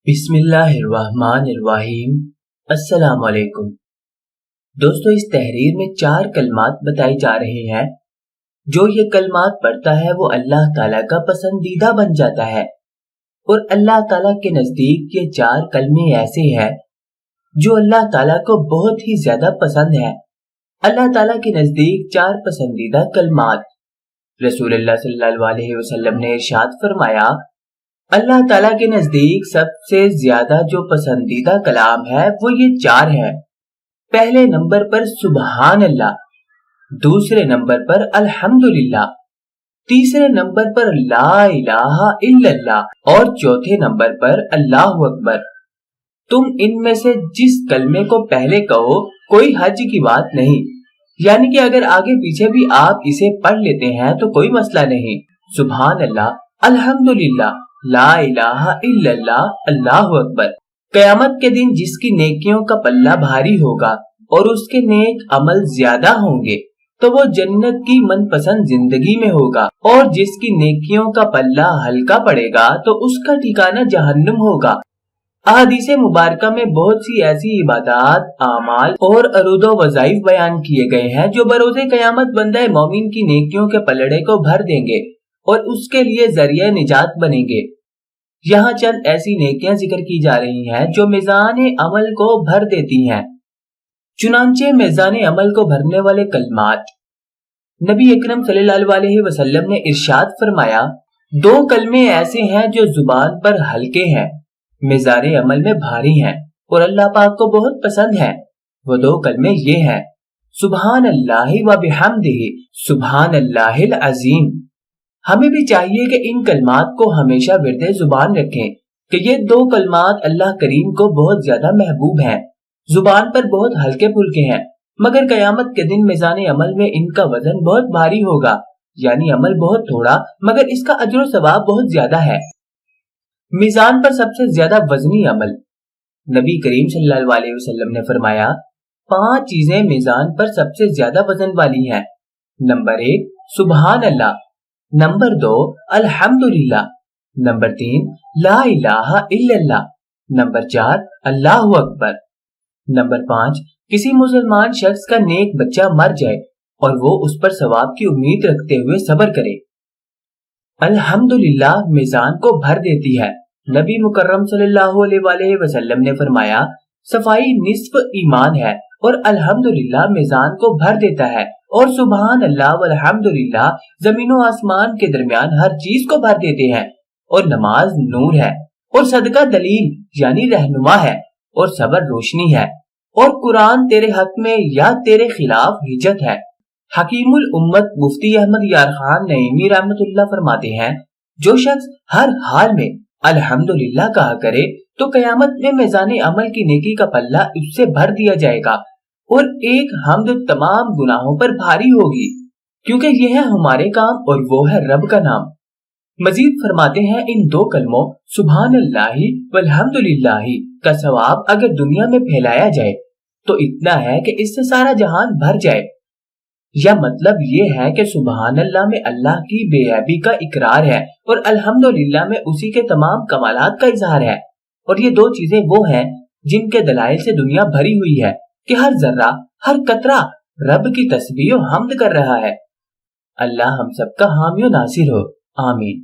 بسم اللہ الرحمن الرحیم۔ السلام علیکم دوستو، اس تحریر میں 4 کلمات بتائی جا رہے ہیں۔ جو یہ کلمات پڑھتا ہے وہ اللہ تعالیٰ کا پسندیدہ بن جاتا ہے، اور اللہ تعالیٰ کے نزدیک یہ 4 کلمے ایسے ہیں جو اللہ تعالیٰ کو بہت ہی زیادہ پسند ہے۔ اللہ تعالیٰ کے نزدیک 4 پسندیدہ کلمات۔ رسول اللہ صلی اللہ علیہ وسلم نے ارشاد فرمایا، اللہ تعالیٰ کے نزدیک سب سے زیادہ جو پسندیدہ کلام ہے وہ یہ 4 ہے۔ پہلے نمبر پر سبحان اللہ، دوسرے نمبر پر الحمدللہ، تیسرے نمبر پر لا الہ الا اللہ، اور چوتھے نمبر پر اللہ اکبر۔ تم ان میں سے جس کلمے کو پہلے کہو کوئی حرج کی بات نہیں، یعنی کہ اگر آگے پیچھے بھی آپ اسے پڑھ لیتے ہیں تو کوئی مسئلہ نہیں۔ سبحان اللہ، الحمدللہ، لا الہ الا اللہ، اللہ اکبر۔ قیامت کے دن جس کی نیکیوں کا پلہ بھاری ہوگا اور اس کے نیک عمل زیادہ ہوں گے تو وہ جنت کی من پسند زندگی میں ہوگا، اور جس کی نیکیوں کا پلہ ہلکا پڑے گا تو اس کا ٹھکانہ جہنم ہوگا۔ احادیث مبارکہ میں بہت سی ایسی عبادات، اعمال اور عروض و وظائف بیان کیے گئے ہیں جو بروز قیامت بندہ مومن کی نیکیوں کے پلڑے کو بھر دیں گے اور اس کے لیے ذریعہ نجات بنیں گے۔ یہاں چند ایسی نیکیاں ذکر کی جا رہی ہیں جو میزان عمل کو بھر دیتی ہیں۔ چنانچہ میزان عمل کو بھرنے والے کلمات، نبی اکرم صلی اللہ علیہ وسلم نے ارشاد فرمایا، 2 کلمے ایسے ہیں جو زبان پر ہلکے ہیں، میزان عمل میں بھاری ہیں اور اللہ پاک کو بہت پسند ہے۔ وہ 2 کلمے یہ ہیں، سبحان اللہ و بحمدہ، سبحان اللہ العظیم۔ ہمیں بھی چاہیے کہ ان کلمات کو ہمیشہ ورد زبان رکھیں کہ یہ 2 کلمات اللہ کریم کو بہت زیادہ محبوب ہیں، زبان پر بہت ہلکے پھلکے ہیں، مگر قیامت کے دن میزان عمل میں ان کا وزن بہت بھاری ہوگا، یعنی عمل بہت تھوڑا مگر اس کا اجر و ثواب بہت زیادہ ہے۔ میزان پر سب سے زیادہ وزنی عمل، نبی کریم صلی اللہ علیہ وسلم نے فرمایا، 5 چیزیں میزان پر سب سے زیادہ وزن والی ہیں۔ نمبر 1 سبحان اللہ، نمبر 2 الحمدللہ، نمبر 3 لا الہ الا اللہ، نمبر 4 اللہ اکبر، نمبر 5 کسی مسلمان شخص کا نیک بچہ مر جائے اور وہ اس پر ثواب کی امید رکھتے ہوئے صبر کرے۔ الحمدللہ میزان کو بھر دیتی ہے۔ نبی مکرم صلی اللہ علیہ وسلم نے فرمایا، صفائی نصف ایمان ہے اور الحمدللہ میزان کو بھر دیتا ہے، اور سبحان اللہ والحمدللہ زمین و آسمان کے درمیان ہر چیز کو بھر دیتے ہیں۔ اور نماز نور ہے، اور صدقہ دلیل یعنی رہنما ہے، اور صبر روشنی ہے، اور قرآن تیرے حق میں یا تیرے خلاف حجت ہے۔ حکیم الامت مفتی احمد یار خان نعیمی رحمت اللہ فرماتے ہیں، جو شخص ہر حال میں الحمدللہ کہا کرے تو قیامت میں میزان عمل کی نیکی کا پلہ اس سے بھر دیا جائے گا، اور ایک حمد تمام گناہوں پر بھاری ہوگی، کیونکہ یہ ہے ہمارے کام اور وہ ہے رب کا نام۔ مزید فرماتے ہیں، ان 2 کلموں سبحان اللہ والحمدللہ کا ثواب اگر دنیا میں پھیلایا جائے تو اتنا ہے کہ اس سے سارا جہان بھر جائے۔ یا مطلب یہ ہے کہ سبحان اللہ میں اللہ کی بے عیبی کا اقرار ہے اور الحمدللہ میں اسی کے تمام کمالات کا اظہار ہے، اور یہ 2 چیزیں وہ ہیں جن کے دلائل سے دنیا بھری ہوئی ہے کہ ہر ذرہ، ہر قطرہ رب کی تسبیح و حمد کر رہا ہے۔ اللہ ہم سب کا حامی و ناصر ہو، آمین۔